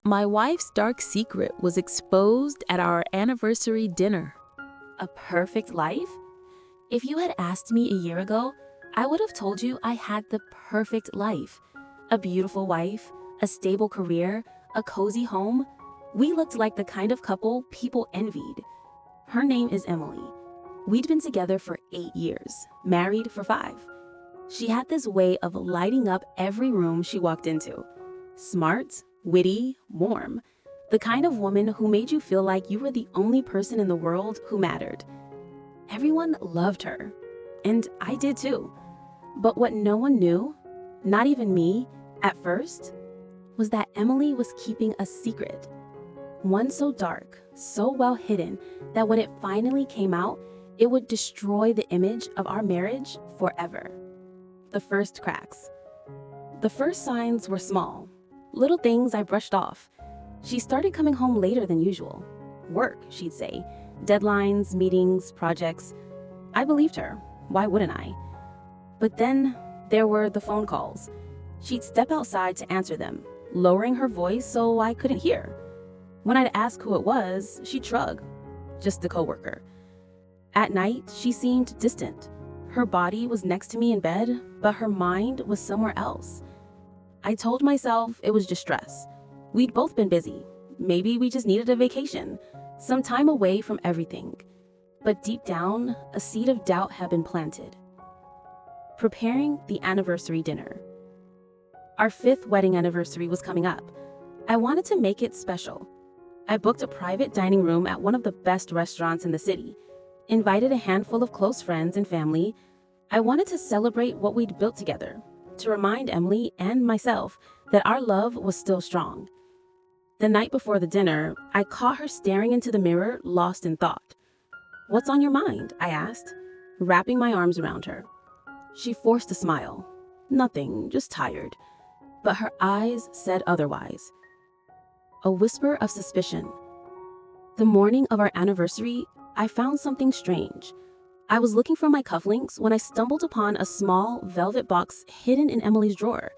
My wife's dark secret was exposed at our anniversary dinner. A perfect life? If you had asked me a year ago, I would have told you I had the perfect life. A beautiful wife, a stable career, a cozy home. We looked like the kind of couple people envied. Her name is Emily. We'd been together for 8 years, married for 5. She had this way of lighting up every room she walked into. Smart, witty, warm. The kind of woman who made you feel like you were the only person in the world who mattered. Everyone loved her, and I did too. But what no one knew, not even me, at first, was that Emily was keeping a secret. One so dark, so well hidden, that when it finally came out, it would destroy the image of our marriage forever. The first cracks. The first signs were small, little things I brushed off. She started coming home later than usual. Work, she'd say. Deadlines, meetings, projects. I believed her. Why wouldn't I? But then there were the phone calls. She'd step outside to answer them, lowering her voice so I couldn't hear. When I'd ask who it was, she'd shrug. Just a coworker. At night, she seemed distant. Her body was next to me in bed, but her mind was somewhere else. I told myself it was just stress. We'd both been busy. Maybe we just needed a vacation, some time away from everything. But deep down, a seed of doubt had been planted. Preparing the anniversary dinner. Our 5th wedding anniversary was coming up. I wanted to make it special. I booked a private dining room at one of the best restaurants in the city, invited a handful of close friends and family. I wanted to celebrate what we'd built together, to remind Emily and myself that our love was still strong. The night before the dinner, I caught her staring into the mirror, lost in thought. "What's on your mind?" I asked, wrapping my arms around her. She forced a smile. "Nothing, just tired." But her eyes said otherwise. A whisper of suspicion. The morning of our anniversary, I found something strange. I was looking for my cufflinks when I stumbled upon a small velvet box hidden in Emily's drawer.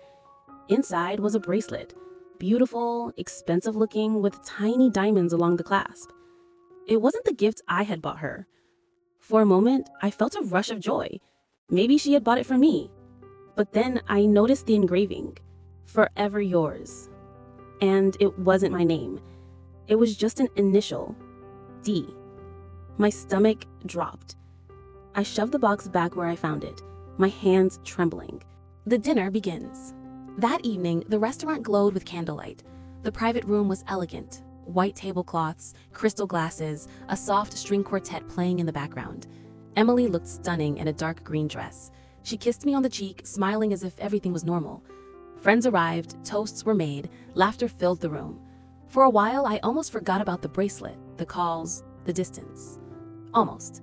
Inside was a bracelet, beautiful, expensive looking, with tiny diamonds along the clasp. It wasn't the gift I had bought her. For a moment, I felt a rush of joy. Maybe she had bought it for me. But then I noticed the engraving, "Forever yours." And it wasn't my name. It was just an initial, D. My stomach dropped. I shoved the box back where I found it, my hands trembling. The dinner begins. That evening, the restaurant glowed with candlelight. The private room was elegant. White tablecloths, crystal glasses, a soft string quartet playing in the background. Emily looked stunning in a dark green dress. She kissed me on the cheek, smiling as if everything was normal. Friends arrived, toasts were made, laughter filled the room. For a while, I almost forgot about the bracelet, the calls, the distance. Almost.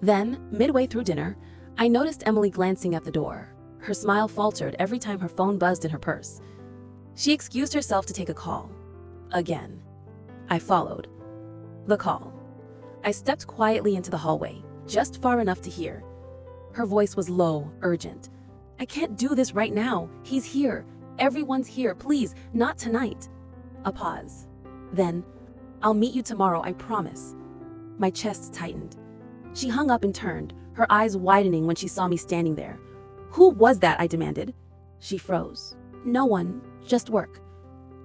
Then, midway through dinner, I noticed Emily glancing at the door. Her smile faltered every time her phone buzzed in her purse. She excused herself to take a call. Again. I followed. The call. I stepped quietly into the hallway, just far enough to hear. Her voice was low, urgent. "I can't do this right now. He's here. Everyone's here. Please, not tonight." A pause. Then, "I'll meet you tomorrow, I promise." My chest tightened. She hung up and turned, her eyes widening when she saw me standing there. "Who was that?" I demanded. She froze. "No one, just work."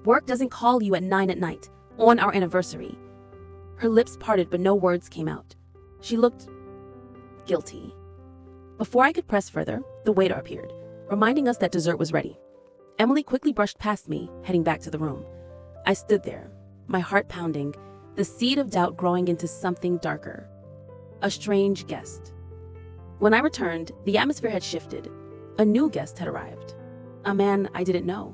"Work doesn't call you at 9 at night, on our anniversary." Her lips parted, but no words came out. She looked guilty. Before I could press further, the waiter appeared, reminding us that dessert was ready. Emily quickly brushed past me, heading back to the room. I stood there, my heart pounding, the seed of doubt growing into something darker. A strange guest. When I returned, the atmosphere had shifted. A new guest had arrived. A man I didn't know.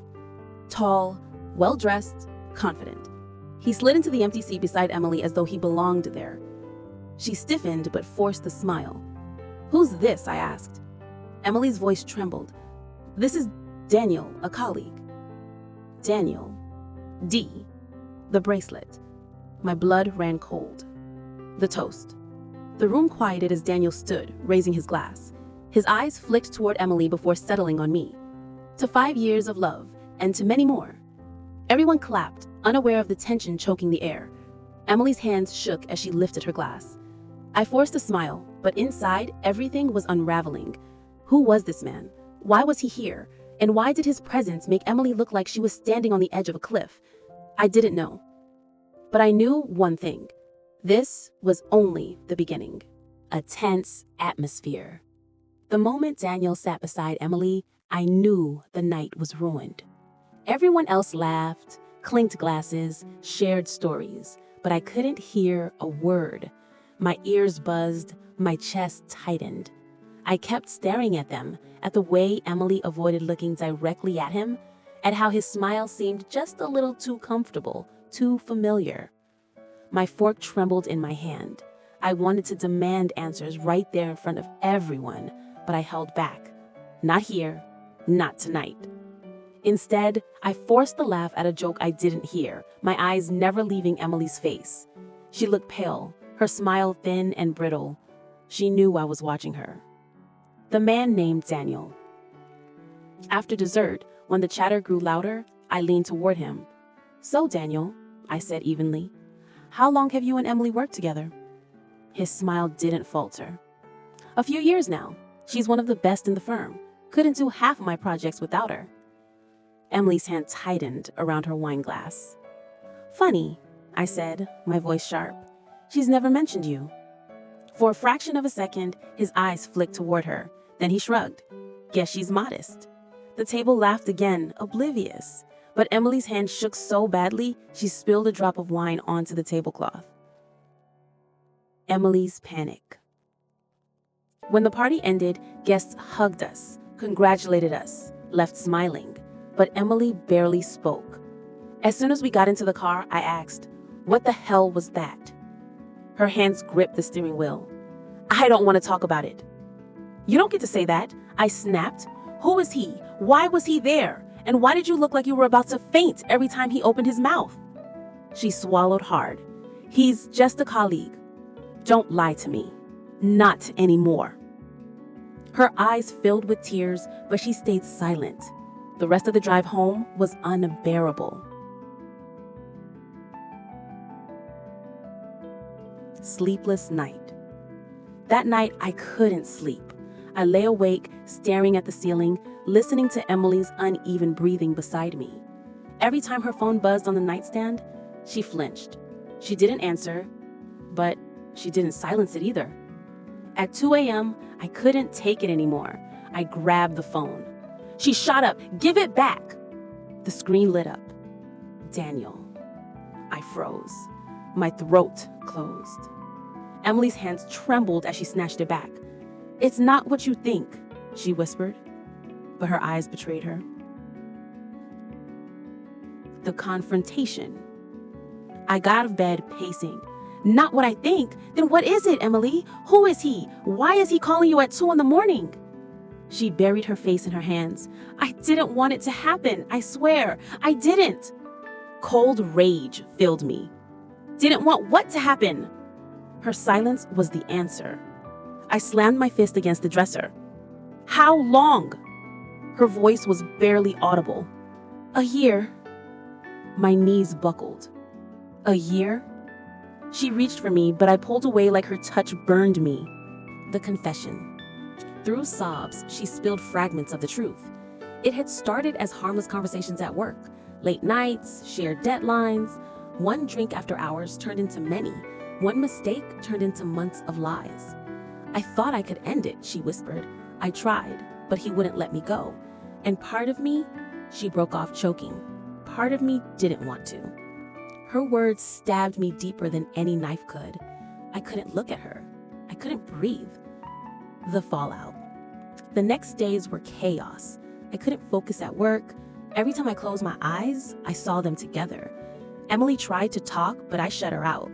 Tall, well-dressed, confident. He slid into the empty seat beside Emily as though he belonged there. She stiffened but forced a smile. "Who's this?" I asked. Emily's voice trembled. "This is Daniel, a colleague." Daniel. D. The bracelet. My blood ran cold. The toast. The room quieted as Daniel stood, raising his glass. His eyes flicked toward Emily before settling on me. To 5 years of love, and to many more. Everyone clapped, unaware of the tension choking the air. Emily's hands shook as she lifted her glass. I forced a smile, but inside, everything was unraveling. Who was this man? Why was he here? And why did his presence make Emily look like she was standing on the edge of a cliff? I didn't know. But I knew one thing. This was only the beginning. A tense atmosphere. The moment Daniel sat beside Emily, I knew the night was ruined. Everyone else laughed, clinked glasses, shared stories, but I couldn't hear a word. My ears buzzed, my chest tightened. I kept staring at them, at the way Emily avoided looking directly at him, at how his smile seemed just a little too comfortable, too familiar. My fork trembled in my hand. I wanted to demand answers right there in front of everyone, but I held back. Not here, not tonight. Instead, I forced the laugh at a joke I didn't hear, my eyes never leaving Emily's face. She looked pale, her smile thin and brittle. She knew I was watching her. The man named Daniel. After dessert, when the chatter grew louder, I leaned toward him. "So, Daniel," I said evenly, "how long have you and Emily worked together?" His smile didn't falter. "A few years now. She's one of the best in the firm. Couldn't do half of my projects without her." Emily's hand tightened around her wine glass. "Funny," I said, my voice sharp. "She's never mentioned you." For a fraction of a second, his eyes flicked toward her. Then he shrugged. "Guess she's modest." The table laughed again, oblivious. But Emily's hand shook so badly, she spilled a drop of wine onto the tablecloth. Emily's panic. When the party ended, guests hugged us, congratulated us, left smiling. But Emily barely spoke. As soon as we got into the car, I asked, "What the hell was that?" Her hands gripped the steering wheel. "I don't want to talk about it." "You don't get to say that," I snapped. "Who is he? Why was he there? And why did you look like you were about to faint every time he opened his mouth?" She swallowed hard. "He's just a colleague." "Don't lie to me. Not anymore." Her eyes filled with tears, but she stayed silent. The rest of the drive home was unbearable. Sleepless night. That night, I couldn't sleep. I lay awake, staring at the ceiling, listening to Emily's uneven breathing beside me. Every time her phone buzzed on the nightstand, she flinched. She didn't answer, but she didn't silence it either. At 2 a.m., I couldn't take it anymore. I grabbed the phone. She shot up. "Give it back!" The screen lit up. Daniel. I froze. My throat closed. Emily's hands trembled as she snatched it back. "It's not what you think," she whispered, but her eyes betrayed her. The confrontation. I got out of bed, pacing. "Not what I think? Then what is it, Emily? Who is he? Why is he calling you at 2 a.m? She buried her face in her hands. "I didn't want it to happen. I swear, I didn't." Cold rage filled me. "Didn't want what to happen?" Her silence was the answer. I slammed my fist against the dresser. "How long?" Her voice was barely audible. "A year." My knees buckled. "A year?" She reached for me, but I pulled away like her touch burned me. The confession. Through sobs, she spilled fragments of the truth. It had started as harmless conversations at work, late nights, shared deadlines. One drink after hours turned into many. One mistake turned into months of lies. "I thought I could end it," she whispered. "I tried, but he wouldn't let me go. And part of me," she broke off choking, "part of me didn't want to." Her words stabbed me deeper than any knife could. I couldn't look at her. I couldn't breathe. The fallout. The next days were chaos. I couldn't focus at work. Every time I closed my eyes, I saw them together. Emily tried to talk, but I shut her out.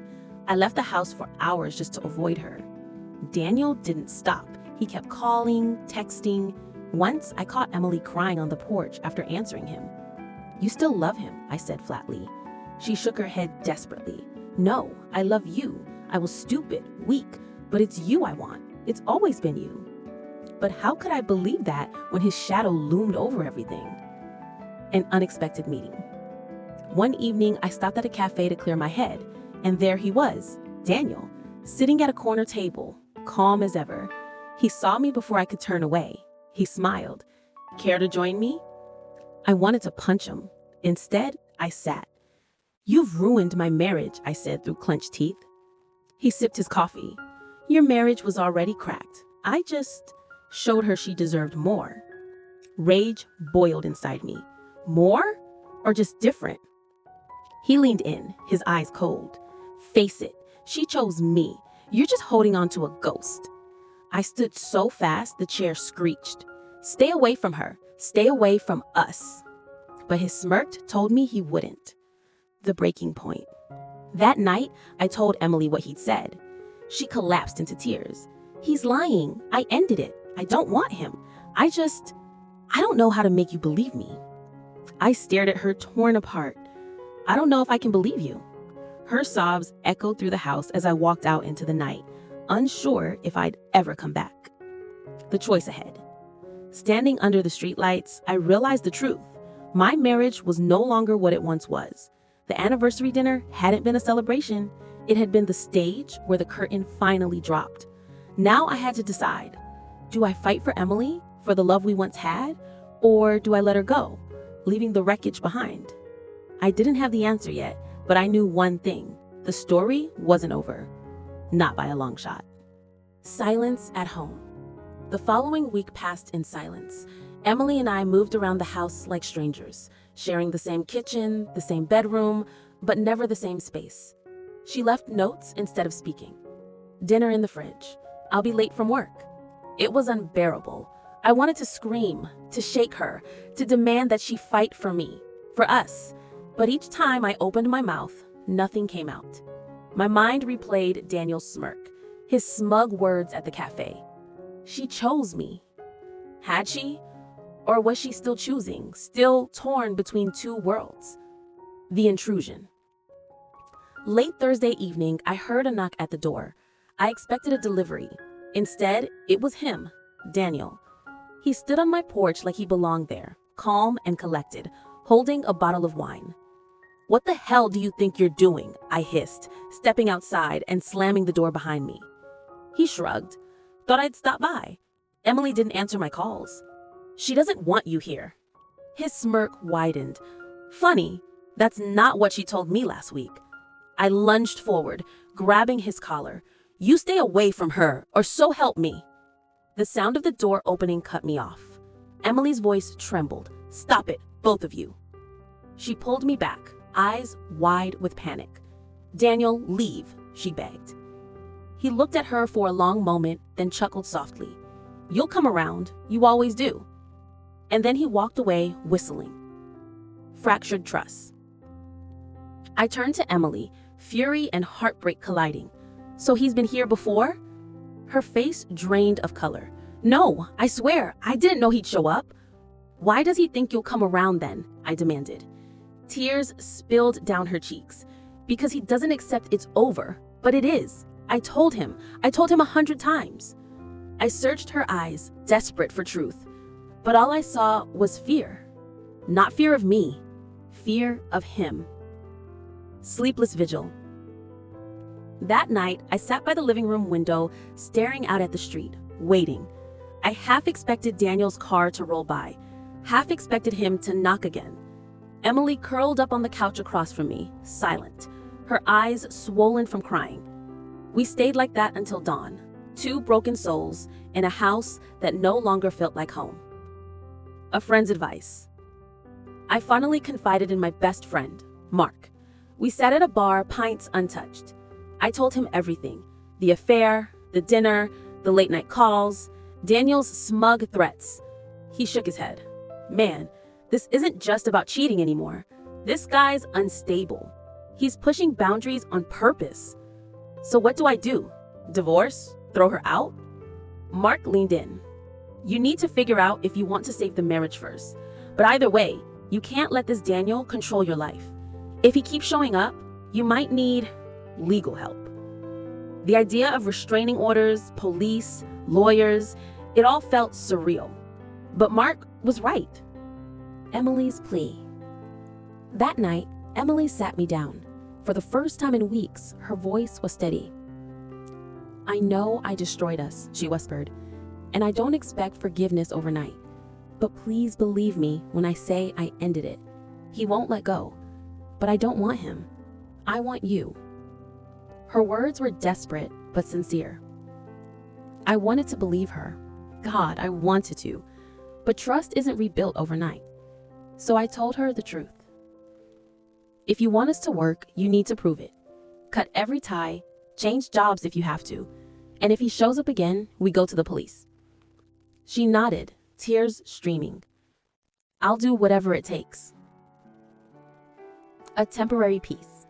I left the house for hours just to avoid her. Daniel didn't stop. He kept calling, texting. Once, I caught Emily crying on the porch after answering him. "You still love him," I said flatly. She shook her head desperately. "No, I love you. I was stupid, weak, but it's you I want. It's always been you." But how could I believe that when his shadow loomed over everything? An unexpected meeting. One evening, I stopped at a cafe to clear my head, and there he was, Daniel, sitting at a corner table, calm as ever. He saw me before I could turn away. He smiled. Care to join me? I wanted to punch him. Instead, I sat. You've ruined my marriage, I said through clenched teeth. He sipped his coffee. Your marriage was already cracked. I just showed her she deserved more. Rage boiled inside me. More? Or just different? He leaned in, his eyes cold. Face it, she chose me. You're just holding on to a ghost. I stood so fast, the chair screeched. Stay away from her. Stay away from us. But his smirk told me he wouldn't. The breaking point. That night, I told Emily what he'd said. She collapsed into tears. He's lying. I ended it. I don't want him. I don't know how to make you believe me. I stared at her, torn apart. I don't know if I can believe you. Her sobs echoed through the house as I walked out into the night, unsure if I'd ever come back. The choice ahead. Standing under the streetlights, I realized the truth. My marriage was no longer what it once was. The anniversary dinner hadn't been a celebration. It had been the stage where the curtain finally dropped. Now I had to decide. Do I fight for Emily, for the love we once had, or do I let her go, leaving the wreckage behind? I didn't have the answer yet, but I knew one thing. The story wasn't over. Not by a long shot. Silence at home. The following week passed in silence. Emily and I moved around the house like strangers, sharing the same kitchen, the same bedroom, but never the same space. She left notes instead of speaking. Dinner in the fridge. I'll be late from work. It was unbearable. I wanted to scream, to shake her, to demand that she fight for me, for us. But each time I opened my mouth, nothing came out. My mind replayed Daniel's smirk, his smug words at the cafe. She chose me. Had she? Or was she still choosing, still torn between two worlds? The intrusion. Late Thursday evening, I heard a knock at the door. I expected a delivery. Instead, it was him, Daniel. He stood on my porch like he belonged there, calm and collected, holding a bottle of wine. What the hell do you think you're doing? I hissed, stepping outside and slamming the door behind me. He shrugged. Thought I'd stop by. Emily didn't answer my calls. She doesn't want you here. His smirk widened. Funny, that's not what she told me last week. I lunged forward, grabbing his collar. You stay away from her, or so help me. The sound of the door opening cut me off. Emily's voice trembled. Stop it, both of you. She pulled me back, eyes wide with panic. Daniel, leave, she begged. He looked at her for a long moment, then chuckled softly. You'll come around, you always do. And then he walked away, whistling. Fractured trust. I turned to Emily, fury and heartbreak colliding. So he's been here before? Her face drained of color. No, I swear, I didn't know he'd show up. Why does he think you'll come around then? I demanded. Tears spilled down her cheeks. Because he doesn't accept it's over, but it is. I told him 100 times. I searched her eyes, desperate for truth. But all I saw was fear. Not fear of me, fear of him. Sleepless vigil. That night, I sat by the living room window, staring out at the street, waiting. I half expected Daniel's car to roll by, half expected him to knock again. Emily curled up on the couch across from me, silent, her eyes swollen from crying. We stayed like that until dawn, two broken souls in a house that no longer felt like home. A friend's advice. I finally confided in my best friend, Mark. We sat at a bar, pints untouched. I told him everything. The affair, the dinner, the late night calls, Daniel's smug threats. He shook his head. Man, this isn't just about cheating anymore. This guy's unstable. He's pushing boundaries on purpose. So what do I do? Divorce? Throw her out? Mark leaned in. You need to figure out if you want to save the marriage first. But either way, you can't let this Daniel control your life. If he keeps showing up, you might need legal help. The idea of restraining orders, police, lawyers, it all felt surreal. But Mark was right. Emily's plea. That night, Emily sat me down. For the first time in weeks, her voice was steady. "I know I destroyed us," she whispered, "and I don't expect forgiveness overnight. But please believe me when I say I ended it. He won't let go. But I don't want him. I want you." Her words were desperate but sincere. I wanted to believe her. God, I wanted to. But trust isn't rebuilt overnight. So I told her the truth. "If you want us to work, you need to prove it. Cut every tie, change jobs if you have to, and if he shows up again, we go to the police." She nodded, tears streaming. "I'll do whatever it takes." A temporary peace.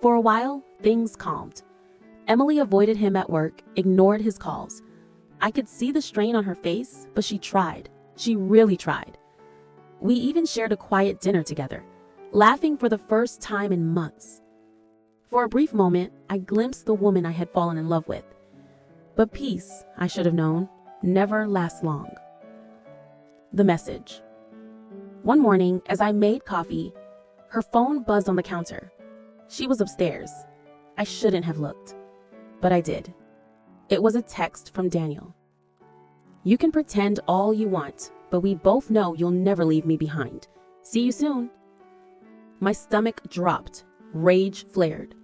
For a while, things calmed. Emily avoided him at work, ignored his calls. I could see the strain on her face, but she tried. She really tried. We even shared a quiet dinner together, laughing for the first time in months. For a brief moment, I glimpsed the woman I had fallen in love with. But peace, I should have known, never lasts long. The message. One morning, as I made coffee, her phone buzzed on the counter. She was upstairs. I shouldn't have looked, but I did. It was a text from Daniel. "You can pretend all you want, but we both know you'll never leave me behind. See you soon." My stomach dropped. Rage flared.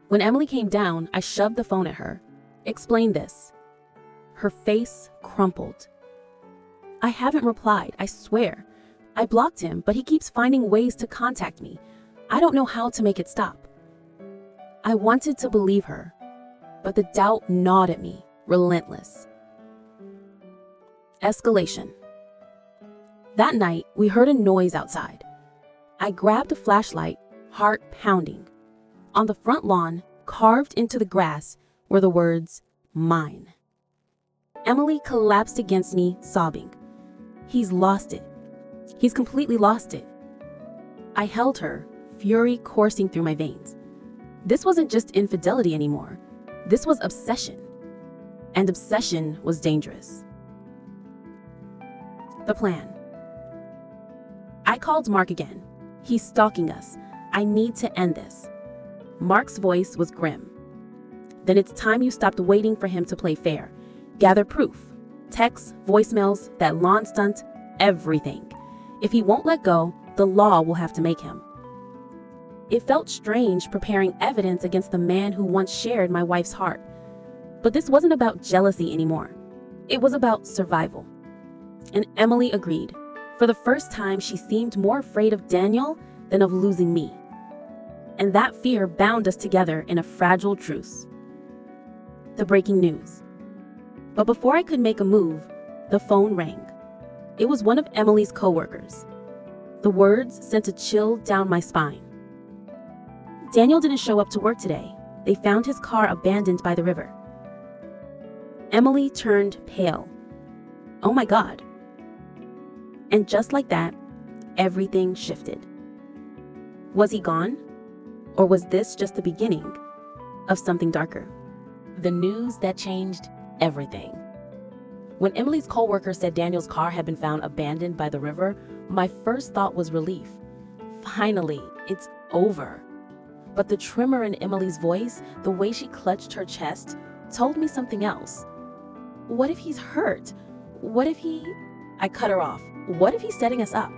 When Emily came down, I shoved the phone at her. "Explain this." Her face crumpled. "I haven't replied, I swear. I blocked him, but he keeps finding ways to contact me. I don't know how to make it stop." I wanted to believe her, but the doubt gnawed at me, relentless. Escalation. That night, we heard a noise outside. I grabbed a flashlight, heart pounding. On the front lawn, carved into the grass, were the words, "Mine." Emily collapsed against me, sobbing. "He's lost it. He's completely lost it." I held her, fury coursing through my veins. This wasn't just infidelity anymore. This was obsession. And obsession was dangerous. The plan. I called Mark again. "He's stalking us. I need to end this." Mark's voice was grim. "Then it's time you stopped waiting for him to play fair. Gather proof. Texts, voicemails, that lawn stunt, everything. If he won't let go, the law will have to make him." It felt strange preparing evidence against the man who once shared my wife's heart. But this wasn't about jealousy anymore. It was about survival. And Emily agreed. For the first time, she seemed more afraid of Daniel than of losing me. And that fear bound us together in a fragile truce. The breaking news. But before I could make a move, the phone rang. It was one of Emily's coworkers. The words sent a chill down my spine. "Daniel didn't show up to work today. They found his car abandoned by the river." Emily turned pale. "Oh my God." And just like that, everything shifted. Was he gone? Or was this just the beginning of something darker? The news that changed everything. When Emily's coworker said Daniel's car had been found abandoned by the river, my first thought was relief. Finally, it's over. But the tremor in Emily's voice, the way she clutched her chest, told me something else. What if he's hurt? What if he... I cut her off. What if he's setting us up?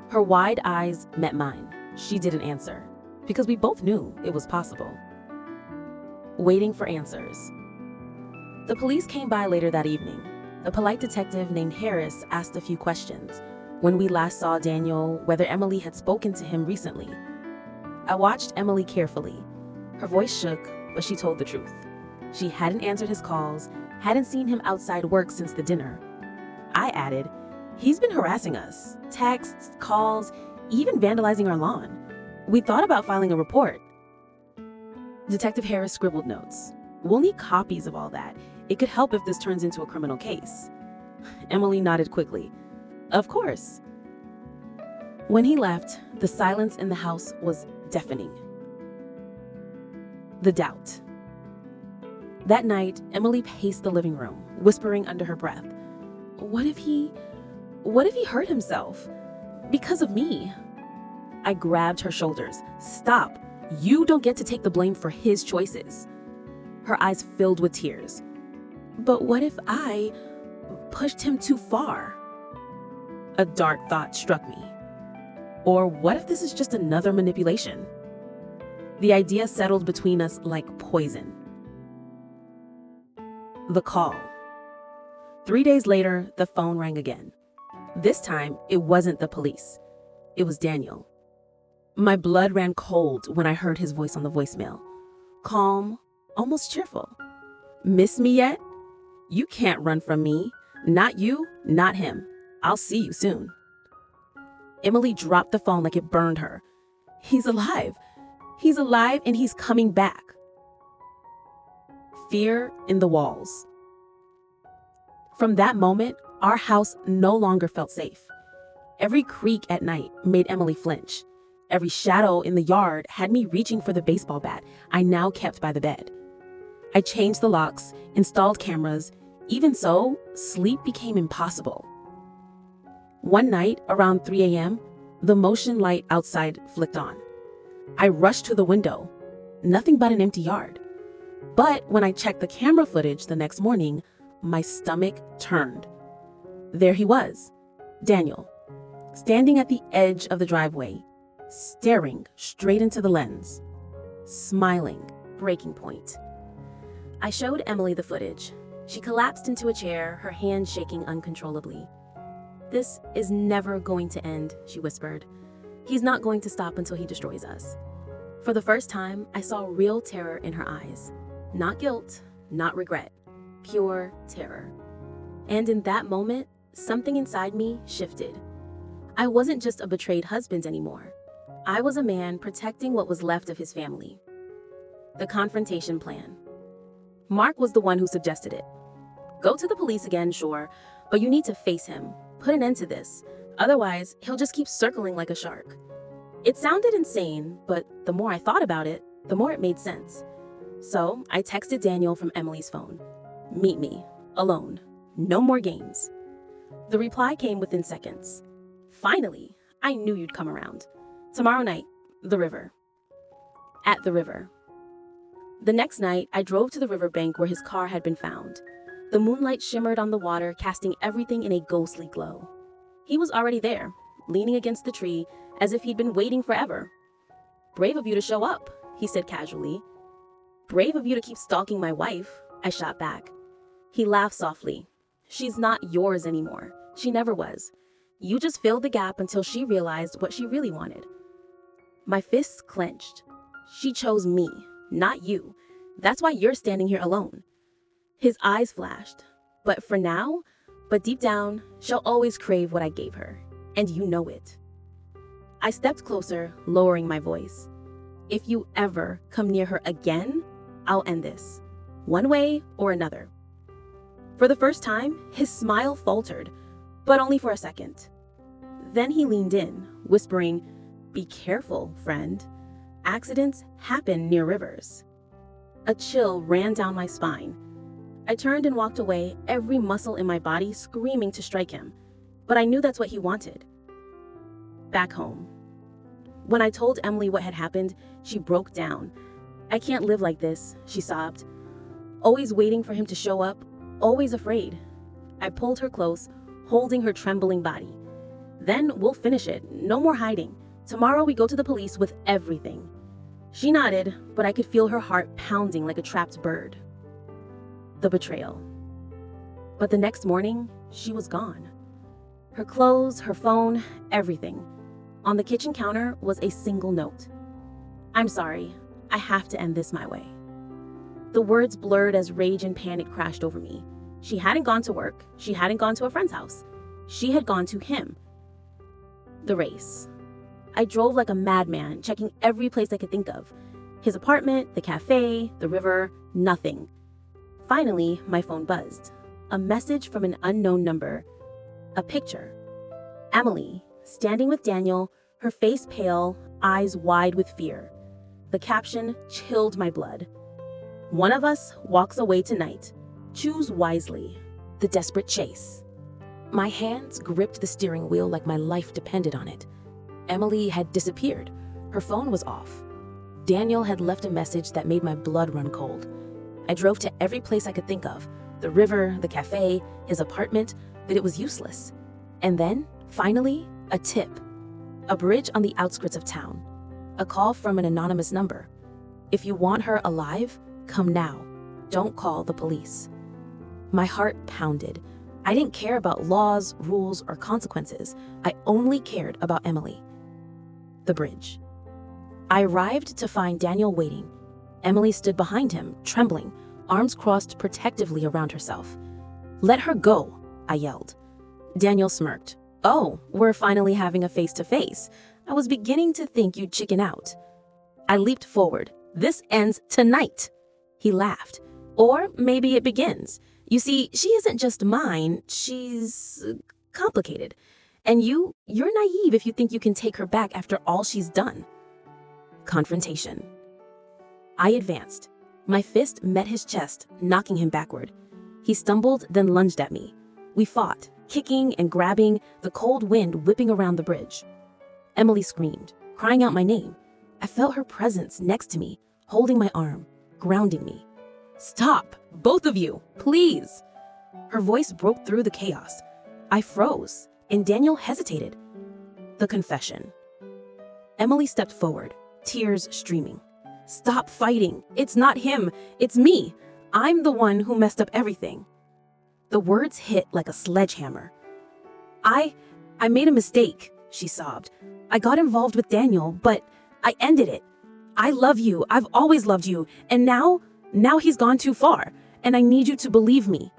Her wide eyes met mine. She didn't answer, because we both knew it was possible. Waiting for answers. The police came by later that evening. A polite detective named Harris asked a few questions. When we last saw Daniel, whether Emily had spoken to him recently. I watched Emily carefully. Her voice shook, but she told the truth. She hadn't answered his calls, hadn't seen him outside work since the dinner. I added, "He's been harassing us. Texts, calls, even vandalizing our lawn. We thought about filing a report." Detective Harris scribbled notes. "We'll need copies of all that. It could help if this turns into a criminal case." Emily nodded quickly. "Of course." When he left, the silence in the house was deafening. The doubt. That night, Emily paced the living room, whispering under her breath, What if he hurt himself? Because of me?" I grabbed her shoulders. Stop. You don't get to take the blame for his choices. Her eyes filled with tears. But what if I pushed him too far? A dark thought struck me. Or what if this is just another manipulation? The idea settled between us like poison. The call. 3 days later, the phone rang again. This time, it wasn't the police. It was Daniel. My blood ran cold when I heard his voice on the voicemail. Calm, almost cheerful. Miss me yet? You can't run from me. Not you, not him. I'll see you soon. Emily dropped the phone like it burned her. He's alive. He's alive and he's coming back. Fear in the walls. From that moment, our house no longer felt safe. Every creak at night made Emily flinch. Every shadow in the yard had me reaching for the baseball bat I now kept by the bed. I changed the locks, installed cameras. Even so, sleep became impossible. One night, around 3 a.m., the motion light outside flicked on. I rushed to the window. Nothing but an empty yard. But when I checked the camera footage the next morning, my stomach turned. There he was, Daniel, standing at the edge of the driveway, staring straight into the lens, smiling. Breaking point. I showed Emily the footage. She collapsed into a chair, her hands shaking uncontrollably. "This is never going to end," she whispered. "He's not going to stop until he destroys us." For the first time, I saw real terror in her eyes. Not guilt, not regret, pure terror. And in that moment, something inside me shifted. I wasn't just a betrayed husband anymore. I was a man protecting what was left of his family. The confrontation plan. Mark was the one who suggested it. Go to the police again, sure, but you need to face him. Put an end to this. Otherwise, he'll just keep circling like a shark. It sounded insane, but the more I thought about it, the more it made sense. So I texted Daniel from Emily's phone. "Meet me, alone. No more games." The reply came within seconds. "Finally, I knew you'd come around. Tomorrow night, the river." At the river. The next night, I drove to the riverbank where his car had been found. The moonlight shimmered on the water, casting everything in a ghostly glow. He was already there, leaning against the tree, as if he'd been waiting forever. "Brave of you to show up," he said casually. "Brave of you to keep stalking my wife," I shot back. He laughed softly. "She's not yours anymore. She never was. You just filled the gap until she realized what she really wanted." My fists clenched. "She chose me, not you. That's why you're standing here alone." His eyes flashed. But deep down, she'll always crave what I gave her. And you know it." I stepped closer, lowering my voice. "If you ever come near her again, I'll end this, one way or another." For the first time, his smile faltered, but only for a second. Then he leaned in, whispering, "Be careful, friend. Accidents happen near rivers." A chill ran down my spine. I turned and walked away, every muscle in my body screaming to strike him. But I knew that's what he wanted. Back home. When I told Emily what had happened, she broke down. "I can't live like this," she sobbed. "Always waiting for him to show up, always afraid." I pulled her close, holding her trembling body. "Then we'll finish it, no more hiding. Tomorrow we go to the police with everything." She nodded, but I could feel her heart pounding like a trapped bird. The betrayal. But the next morning, she was gone. Her clothes, her phone, everything. On the kitchen counter was a single note. "I'm sorry. I have to end this my way." The words blurred as rage and panic crashed over me. She hadn't gone to work. She hadn't gone to a friend's house. She had gone to him. The race. I drove like a madman, checking every place I could think of. His apartment, the cafe, the river, nothing. Finally, my phone buzzed. A message from an unknown number. A picture. Emily, standing with Daniel, her face pale, eyes wide with fear. The caption chilled my blood. "One of us walks away tonight. Choose wisely." The desperate chase. My hands gripped the steering wheel like my life depended on it. Emily had disappeared. Her phone was off. Daniel had left a message that made my blood run cold. I drove to every place I could think of, the river, the cafe, his apartment, but it was useless. And then, finally, a tip. A bridge on the outskirts of town. A call from an anonymous number. If you want her alive, come now. Don't call the police. My heart pounded. I didn't care about laws, rules, or consequences. I only cared about Emily. The bridge. I arrived to find Daniel waiting. Emily stood behind him, trembling, arms crossed protectively around herself. "Let her go," I yelled. Daniel smirked. "Oh, we're finally having a face-to-face. I was beginning to think you'd chicken out." I leaped forward. "This ends tonight." He laughed. "Or maybe it begins. You see, she isn't just mine, she's complicated. And you're naive if you think you can take her back after all she's done." Confrontation. I advanced. My fist met his chest, knocking him backward. He stumbled, then lunged at me. We fought, kicking and grabbing, the cold wind whipping around the bridge. Emily screamed, crying out my name. I felt her presence next to me, holding my arm, grounding me. "Stop, both of you, please." Her voice broke through the chaos. I froze, and Daniel hesitated. The confession. Emily stepped forward, tears streaming. "Stop fighting. It's not him. It's me. I'm the one who messed up everything." The words hit like a sledgehammer. I made a mistake," she sobbed. "I got involved with Daniel, but I ended it. I love you. I've always loved you. And now he's gone too far, and I need you to believe me."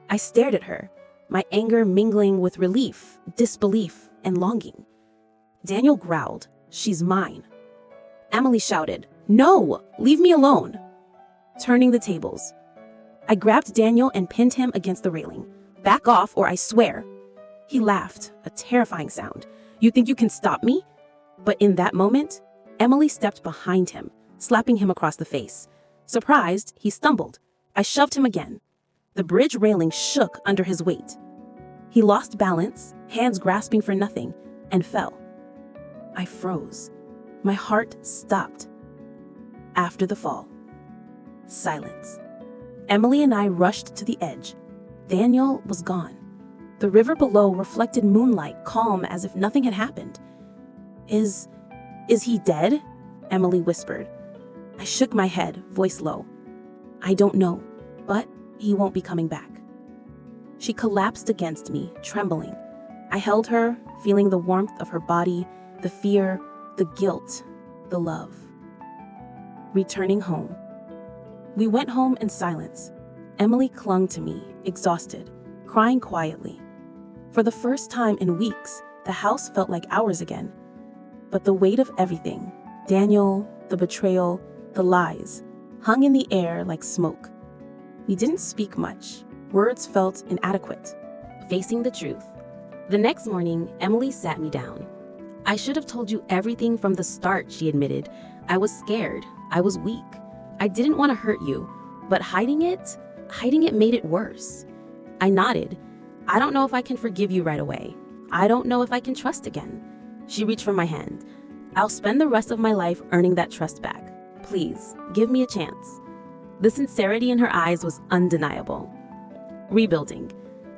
I stared at her, my anger mingling with relief, disbelief, and longing. Daniel growled, "She's mine." Emily shouted, "No, leave me alone." Turning the tables. I grabbed Daniel and pinned him against the railing. "Back off or I swear." He laughed, a terrifying sound. "You think you can stop me?" But in that moment, Emily stepped behind him, slapping him across the face. Surprised, he stumbled. I shoved him again. The bridge railing shook under his weight. He lost balance, hands grasping for nothing, and fell. I froze. My heart stopped. After the fall. Silence. Emily and I rushed to the edge. Daniel was gone. The river below reflected moonlight, calm as if nothing had happened. Is he dead?" Emily whispered. I shook my head, voice low. "I don't know, but he won't be coming back." She collapsed against me, trembling. I held her, feeling the warmth of her body, the fear, the guilt, the love. Returning home. We went home in silence. Emily clung to me, exhausted, crying quietly. For the first time in weeks, the house felt like ours again. But the weight of everything, Daniel, the betrayal, the lies, hung in the air like smoke. We didn't speak much. Words felt inadequate. Facing the truth. The next morning, Emily sat me down. "I should have told you everything from the start," she admitted. "I was scared. I was weak. I didn't want to hurt you, but hiding it made it worse." I nodded. "I don't know if I can forgive you right away. I don't know if I can trust again." She reached for my hand. "I'll spend the rest of my life earning that trust back. Please, give me a chance." The sincerity in her eyes was undeniable. Rebuilding.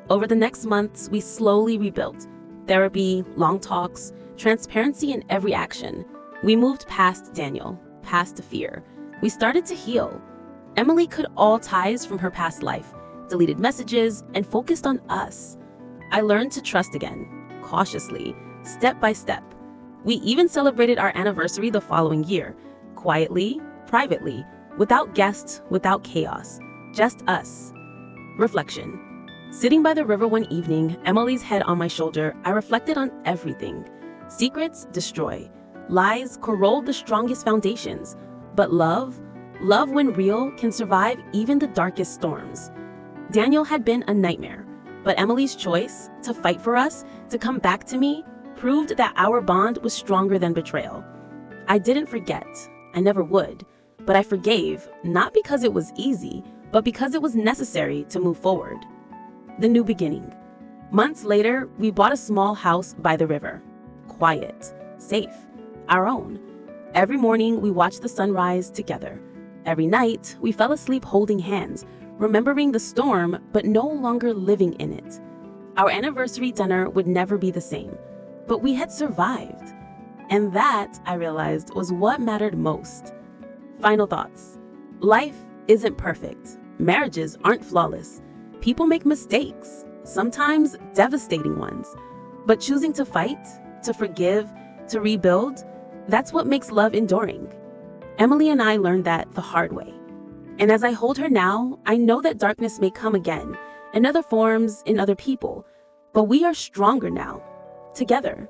Over the next months, we slowly rebuilt. Therapy, long talks, transparency in every action. We moved past Daniel, past the fear. We started to heal. Emily cut all ties from her past life, deleted messages, and focused on us. I learned to trust again, cautiously, step by step. We even celebrated our anniversary the following year, quietly, privately, without guests, without chaos, just us. Reflection. Sitting by the river one evening, Emily's head on my shoulder, I reflected on everything. Secrets destroy. Lies corrode the strongest foundations. But love when real, can survive even the darkest storms. Daniel had been a nightmare, but Emily's choice to fight for us, to come back to me, proved that our bond was stronger than betrayal. I didn't forget. I never would. But I forgave, not because it was easy, but because it was necessary to move forward. The new beginning. Months later, we bought a small house by the river. Quiet, safe, our own. Every morning, we watched the sunrise together. Every night, we fell asleep holding hands, remembering the storm, but no longer living in it. Our anniversary dinner would never be the same, but we had survived. And that, I realized, was what mattered most. Final thoughts. Life isn't perfect. Marriages aren't flawless. People make mistakes, sometimes devastating ones. But choosing to fight, to forgive, to rebuild, that's what makes love enduring. Emily and I learned that the hard way. And as I hold her now, I know that darkness may come again, in other forms, in other people, but we are stronger now, together.